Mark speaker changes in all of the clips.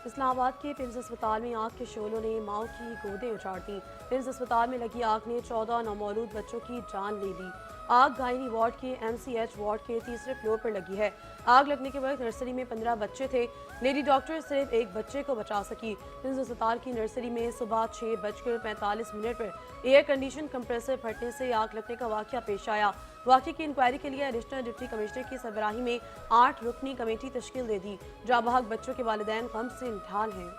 Speaker 1: इस्लामाबाद के पिम्स अस्पताल में आग के शोलों ने माओ की गोदें उजाड़ दी। पिम्स अस्पताल में लगी आग ने 14 नौमौलूद बच्चों की जान ले ली। आग गायनी वार्ड के MCH वार्ड के तीसरे फ्लोर पर लगी है। आग लगने के वक्त नर्सरी में 15 बच्चे थे। लेडी डॉक्टर सिर्फ एक बच्चे को बचा सकी। पिम्स अस्पताल की नर्सरी में सुबह 6:45 पर एयर कंडीशन कंप्रेसर फटने से आग लगने का वाकया पेश आया। वाकये की इंक्वायरी के लिए एडिशनल डिप्टी कमिश्नर की सरबराही में 8 रुकनी कमेटी तश्कील दे दी। जाँ बहक बच्चों के वालिदैन गम से इंतहाल हैं।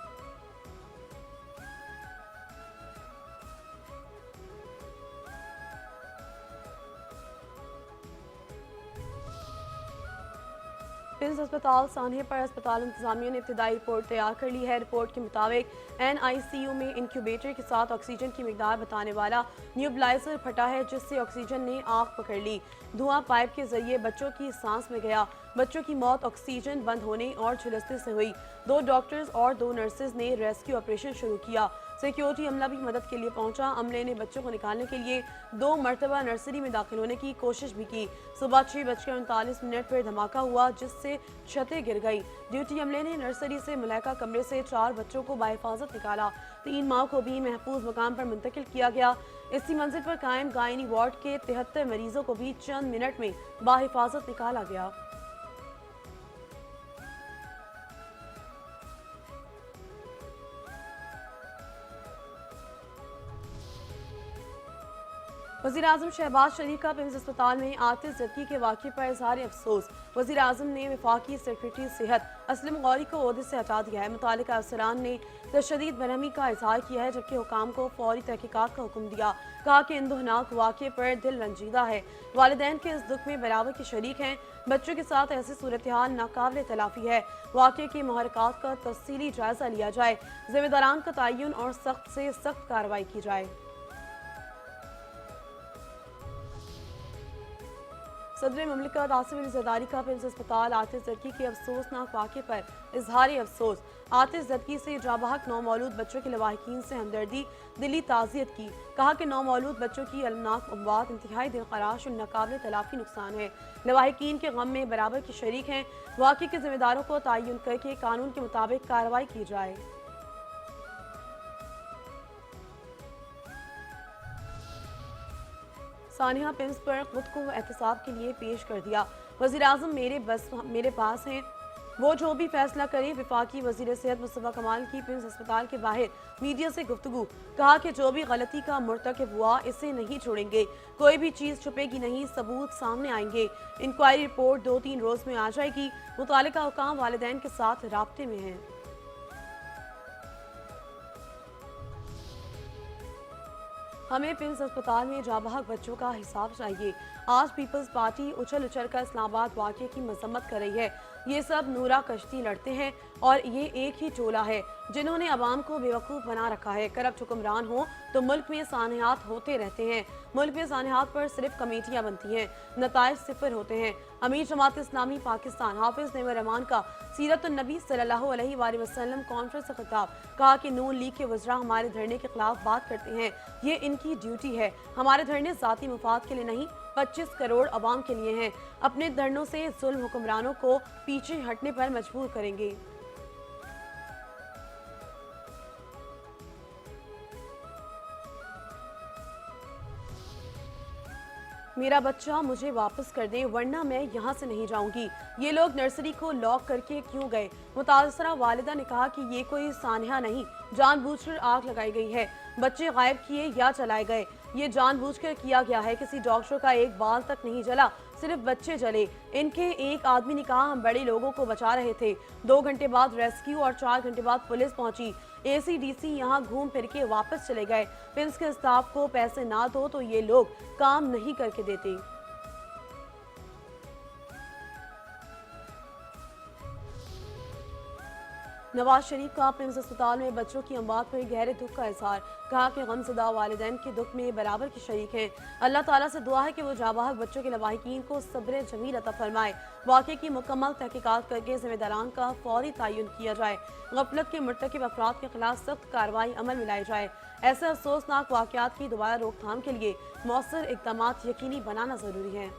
Speaker 1: पिल्स अस्पताल सान्हे पर अस्पताल इंतजामिया ने इब्तदाई रिपोर्ट तैयार कर ली है। रिपोर्ट के मुताबिक NICU में इंक्यूबेटर के साथ ऑक्सीजन की मिकदार बताने वाला न्यूबलाइजर फटा है, जिससे ऑक्सीजन ने आग पकड़ ली। धुआं पाइप के जरिए बच्चों की सांस में गया। बच्चों की मौत ऑक्सीजन बंद होने और झुलसने से हुई। 2 डॉक्टर्स और 2 नर्सेज ने रेस्क्यू ऑपरेशन शुरू किया। सिक्योरिटी अमला भी मदद के लिए पहुंचा। अमले ने बच्चों को निकालने के लिए 2 मरतबा नर्सरी में दाखिल होने की कोशिश भी की। सुबह 6:39 पर धमाका हुआ, जिससे छतें गिर गई। ड्यूटी अमले ने नर्सरी से मुलाका कमरे से 4 बच्चों को बाहिफाजत निकाला। 3 माओ को भी महफूज मकाम पर मुंतकिल किया गया। इसी मंजिल पर कायम गायनी वार्ड के 73 मरीजों को भी चंद मिनट में बाहिफाजत निकाला गया। वज़ीर-ए-आज़म शहबाज शरीफ का पिम्स अस्पताल में आतिश ज़दगी के वाक़े पर इज़हार अफसोस। वज़ीर-ए-आज़म ने वफाकी सेक्रेटरी सेहत असलम गौरी को ओहदे से हटा दिया है। मुतालिका अफसरान ने तशद्दुद बरहमी का इज़हार किया है, जबकि हुकाम को फौरी तहकीकात का हुक्म दिया। कहा कि इन दुखनाक वाक़े पर दिल रंजीदा है। वालिदैन के इस दुख में बराबर के शरीक हैं। बच्चों के साथ ऐसी सूरत हाल नाकाबिल तलाफी है। वाक़े के महरक़ात का तफसीली जायज़ा लिया जाए। ज़िम्मेदारान का तयन और सख्त से सख्त कार्रवाई की जाए। सदर ममलिकत आसिफ अली ज़रदारी का पिम्स अस्पताल आतिश ज़दगी के अफसोसनाक वाक़े पर इजहार अफसोस। आतिश ज़दगी से जाबहक नौमौलूद बच्चों के लवाहिकीन से हमदर्दी, दिली ताज़ियत की। कहा कि नौमौलूद बच्चों की अलमनाक अमवात इंतहाई दिलखराश और नाकाबिल तलाफी नुकसान है। लवाहिकीन के गम में बराबर के शरीक हैं। वाक़े के जिम्मेदारों को तयन करके कानून के मुताबिक कार्रवाई की जाए। सानिया पिम्स पर खुद को एहतसाब के लिए पेश कर दिया। वज़ीर-ए-आज़म मेरे पास हैं, वो जो भी फैसला करे। वफाकी वज़ीर सेहत मुस्तफ़ा कमाल की पिम्स अस्पताल के बाहर मीडिया से गुफ्तगू। कहा कि जो भी गलती का मुर्तकिब हुआ, इसे नहीं छोड़ेंगे। कोई भी चीज़ छुपेगी नहीं, सबूत सामने आएंगे। इंक्वायरी रिपोर्ट 2-3 रोज़ में आ जाएगी। मुतालिका हुकाम वालिदैन के साथ राब्ते में हैं। हमें पिम्स अस्पताल में जाबहक बच्चों का हिसाब चाहिए। आज पीपल्स पार्टी उछल कर इस्लामाबाद वाक़े की मजम्मत कर रही है। ये सब नूरा कश्ती लड़ते हैं और ये एक ही टोला है जिन्होंने अवाम को बेवकूफ़ बना रखा है। करप्ट हुक्मरान हो तो मुल्क में सानहात होते रहते हैं। मुल्क में सानहात पर सिर्फ कमेटियाँ बनती हैं, नताइज सिफर होते हैं। अमीर जमात इस्लामी पाकिस्तान हाफिज नेमर रहमान का सीरत नबी सल्लल्लाहु अलैहि वसल्लम कॉन्फ्रेंस का खिताब। कहा कि नून लीग के वज़रा हमारे धरने के खिलाफ बात करते हैं, ये इनकी ड्यूटी है। हमारे धरने ज़ाती मुफाद के लिए नहीं, 25 करोड़ अवाम के लिए हैं। अपने धरनों से जुल्म हुक्मरानों को पीछे हटने पर मजबूर करेंगे। मेरा बच्चा मुझे वापस कर दे, वरना मैं यहाँ से नहीं जाऊंगी। ये लोग नर्सरी को लॉक करके क्यों गए? मुतासरा वालिदा ने कहा कि ये कोई सानहा नहीं, जानबूझकर आग लगाई गई है। बच्चे गायब किए या चलाए गए, ये जानबूझकर किया गया है। किसी डॉक्टर का एक बाल तक नहीं जला, सिर्फ बच्चे जले। इनके एक आदमी ने कहा हम बड़े लोगों को बचा रहे थे। 2 घंटे बाद रेस्क्यू और 4 घंटे बाद पुलिस पहुंची। ACDC यहाँ घूम फिर के वापस चले गए। पिम्स के स्टाफ को पैसे ना दो तो ये लोग काम नहीं करके देते। नवाज शरीफ का पिम्स अस्पताल में बच्चों की अमवात पर गहरे दुख का इजहार। कहा कि गमज़दा वालिदैन के दुख में बराबर के शरीक हैं। अल्लाह ताला से दुआ है कि वो जाबाहक बच्चों के लवाहिकीन को सब्र जमील अता फरमाए। वाक़े की मुकम्मल तहकीकात करके जिम्मेदारान का फौरी तयन किया जाए। गफलत के मुर्तकिब अफराद के खिलाफ सख्त कार्रवाई अमल में लाई जाए। ऐसे अफसोसनाक वाक़यात की दोबारा रोकथाम के लिए मौसर इक़दाम यकीनी बनाना ज़रूरी है।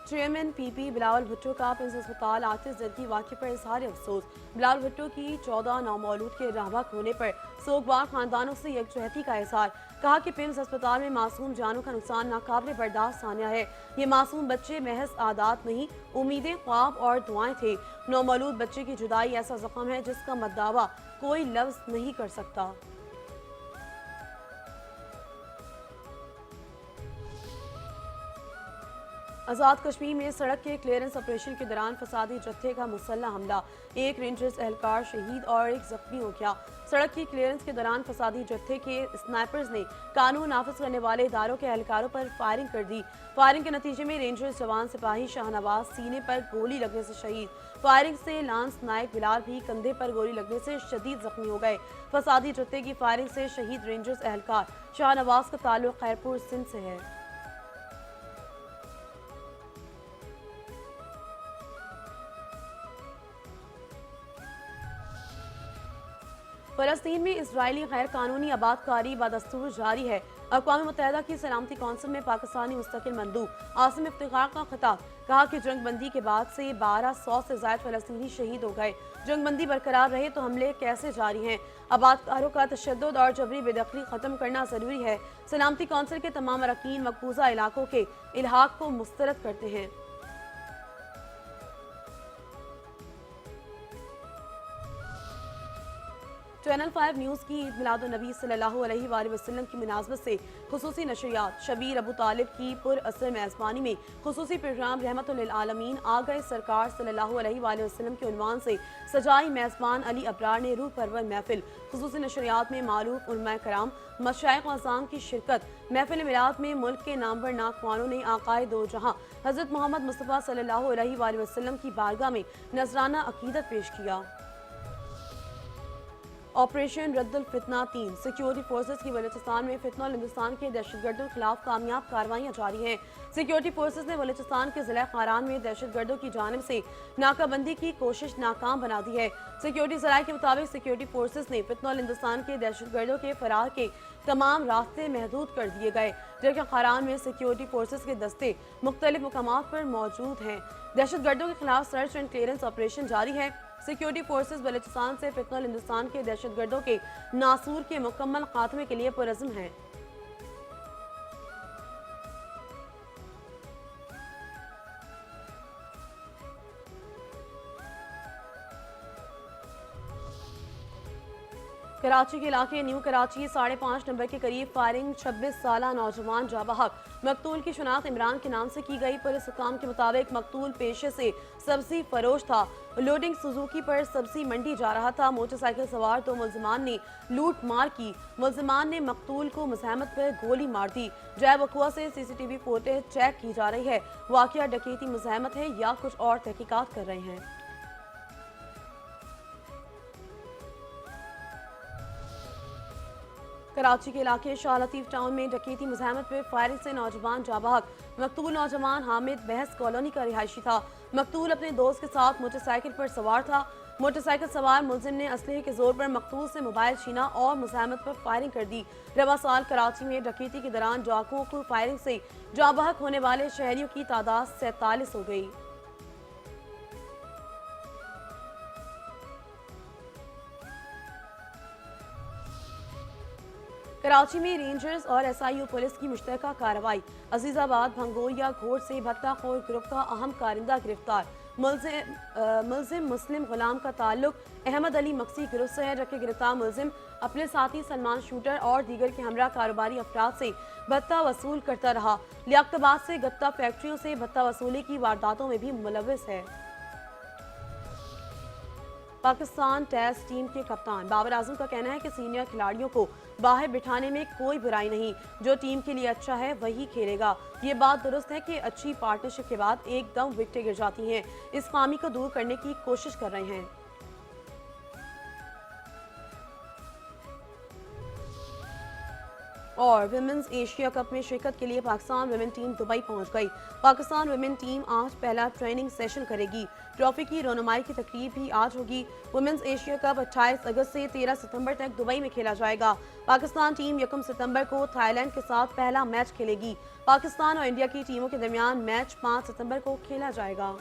Speaker 1: चेयरमैन पीपी बिलावल भुट्टो का पिंस अस्पताल आतिश जदगी वाक़े पर इजहार अफसोस। बिलावल भुट्टो की 14 नौमौलूद के राहबक होने पर सोगवार खानदानों से यकजहती का इजहार। कहा कि पिंस अस्पताल में मासूम जानों का नुकसान नाकाबिल बर्दाश्त सानिया है। ये मासूम बच्चे महज आदात नहीं, उम्मीदें, ख्वाब और दुआएं थे। नौमौलूद बच्चे की जुदाई ऐसा जख्म है जिसका मद्दावा कोई लफ्ज नहीं कर सकता। आज़ाद कश्मीर में सड़क के क्लियरेंस ऑपरेशन के दौरान फसादी जत्थे का मुसल्ला हमला, एक रेंजर्स एहलकार शहीद और एक जख्मी हो गया। सड़क की क्लियरेंस के दौरान फसादी जत्थे के स्नाइपर्स ने कानून नाफिज करने वाले इदारों के एहलकारों पर फायरिंग कर दी। फायरिंग के नतीजे में रेंजर्स जवान सिपाही शाहनवाज सीने पर गोली लगने से शहीद। फायरिंग से लांस नायक बिलाल भी कंधे पर गोली लगने से शदीद जख्मी हो गए। फसादी जत्थे की फायरिंग से शहीद रेंजर्स एहलकार शाहनवाज का ताल्लुक खैरपुर सिंध से है। फलस्तीन में इसराइली गैर कानूनी आबादकारी बदस्तूर जारी है। अक़वाम मुत्तहिदा की सलामती कौंसिल में पाकिस्तानी मुस्तकिल मंदूब आसिम इफ्तिखार का खिताब। कहा कि जंगबंदी के बाद से 1200 से ज्यादा फलस्तीनी शहीद हो गए। जंगबंदी बरकरार रहे तो हमले कैसे जारी हैं। आबादकारों का तशद्दुद और जबरी बेदखली खत्म करना जरूरी है। सलामती कौंसिल के तमाम अरकान मकबूजा इलाकों के इल्हाक को मुस्तरद करते हैं। चैनल 5 न्यूज़ की ईद मिलाद नबी सल्लल्लाहु अलैहि वसल्लम की मुनासबत से खुसूसी नशरियात। शबीर अबू तालिब की पुर असर मेज़बानी में खुसूसी प्रोग्राम रहमतुल लिल आलमीन आ गए सरकार सल्लल्लाहु अलैहि वसल्लम के उन्वान से सजाई मेज़बान अली अबरार ने रूह परवर महफिल। खुसूसी नशरियात में मारूफ उलमा कराम मशाइख आज़ाम की शिरकत। महफिल मिलाद में मुल्क के नामवर नाकवानों ने आकाए दो जहां हज़रत मोहम्मद मुस्तफ़ा सल्लल्लाहु अलैहि वसल्लम की बारगाह में नजराना अकीदत पेश किया। ऑपरेशन रद्दुल फितना 3 सिक्योरिटी फोर्सेज की बलूचिस्तान में फितना और हिंदुस्तान के दहशतगर्दों के खिलाफ कामयाब कार्रवाइयां जारी हैं। सिक्योरिटी फोर्सेज ने बलूचिस्तान के जिला खारान में दहशतगर्दों की जानिब से नाकाबंदी की कोशिश नाकाम बना दी है। सिक्योरिटी जराये के मुताबिक सिक्योरिटी फोर्सेज ने फितना और हिंदुस्तान के दहशतगर्दों के फरार के तमाम रास्ते महदूद कर दिए गए, जबकि खारान में सिक्योरिटी फोर्सेज के दस्ते मुख्तलिफ मुकामात पर मौजूद हैं। दहशतगर्दों के खिलाफ सर्च एंड क्लियरेंस ऑपरेशन जारी है। सिक्योरिटी फोर्सेज बलूचिस्तान से फितना हिंदुस्तान के दहशतगर्दों के नासूर के मुकम्मल खात्मे के लिए पुरज़्म हैं। कराची के इलाके न्यू कराची 5.5 नंबर के करीब फायरिंग 26 साल नौजवान जाबहक। मकतूल की शनाख्त इमरान के नाम से की गई। पुलिस हुकाम के मुताबिक मकतूल पेशे से सब्जी फरोश था। लोडिंग सुजुकी पर सब्जी मंडी जा रहा था। मोटरसाइकिल सवार 2 मुलजमान ने लूट मार की। मुलजमान ने मकतूल को मुज़ाहमत पर गोली मार दी। जय बकुआ से CCTV फुटेज चेक की जा रही है। वाकया डकैती मुज़ाहमत है या कुछ और तहकीकात कर रहे हैं। कराची के इलाके शाह लतीफ टाउन में डकैती मुज़ाहमत पर फायरिंग से नौजवान जाबहक। मकतूल नौजवान हामिद बहस कॉलोनी का रिहायशी था। मकतूल अपने दोस्त के साथ मोटरसाइकिल पर सवार था। मोटरसाइकिल सवार मुलजिम ने असलहे के जोर पर मकतूल से मोबाइल छीना और मुज़ाहमत पर फायरिंग कर दी। रवा साल कराची में डकैती के दौरान डाकुओं को फायरिंग से जाबहक होने वाले शहरियों की तादाद 47 हो गई। कराची में रेंजर्स और SIU पुलिस की मुश्तरका कार्रवाई। अजीजाबाद भंगोरिया घोड़ से भट्टा खोर ग्रुप का अहम कारिंदा गिरफ्तार। मुलजिम मुस्लिम गुलाम का ताल्लुक अहमद अली मक्सी ग्रुप से है, जबकि गिरफ्तार मुलजिम अपने साथी सलमान शूटर और दीगर के हमरा कारोबारी अफराद से भत्ता वसूल करता रहा। लियाकताबाद से गत्ता फैक्ट्रियों से भत्ता वसूली की वारदातों में भी मुलविस है। पाकिस्तान टेस्ट टीम के कप्तान बाबर आजम का कहना है कि सीनियर खिलाड़ियों को बाहर बिठाने में कोई बुराई नहीं, जो टीम के लिए अच्छा है वही खेलेगा। ये बात दुरुस्त है कि अच्छी पार्टनरशिप के बाद एकदम विकेटें गिर जाती हैं। इस खामी को दूर करने की कोशिश कर रहे हैं। और विमेंस एशिया कप में शिरकत के लिए पाकिस्तान विमेन टीम दुबई पहुंच गई। पाकिस्तान विमेन टीम आज पहला ट्रेनिंग सेशन करेगी। ट्रॉफी की रोनुमाई की तकरीब भी आज होगी। वुमेंस एशिया कप 28 अगस्त से 13 सितंबर तक दुबई में खेला जाएगा। पाकिस्तान टीम 1 सितंबर को थाईलैंड के साथ पहला मैच खेलेगी। पाकिस्तान और इंडिया की टीमों के दरमियान मैच 5 सितंबर को खेला जाएगा।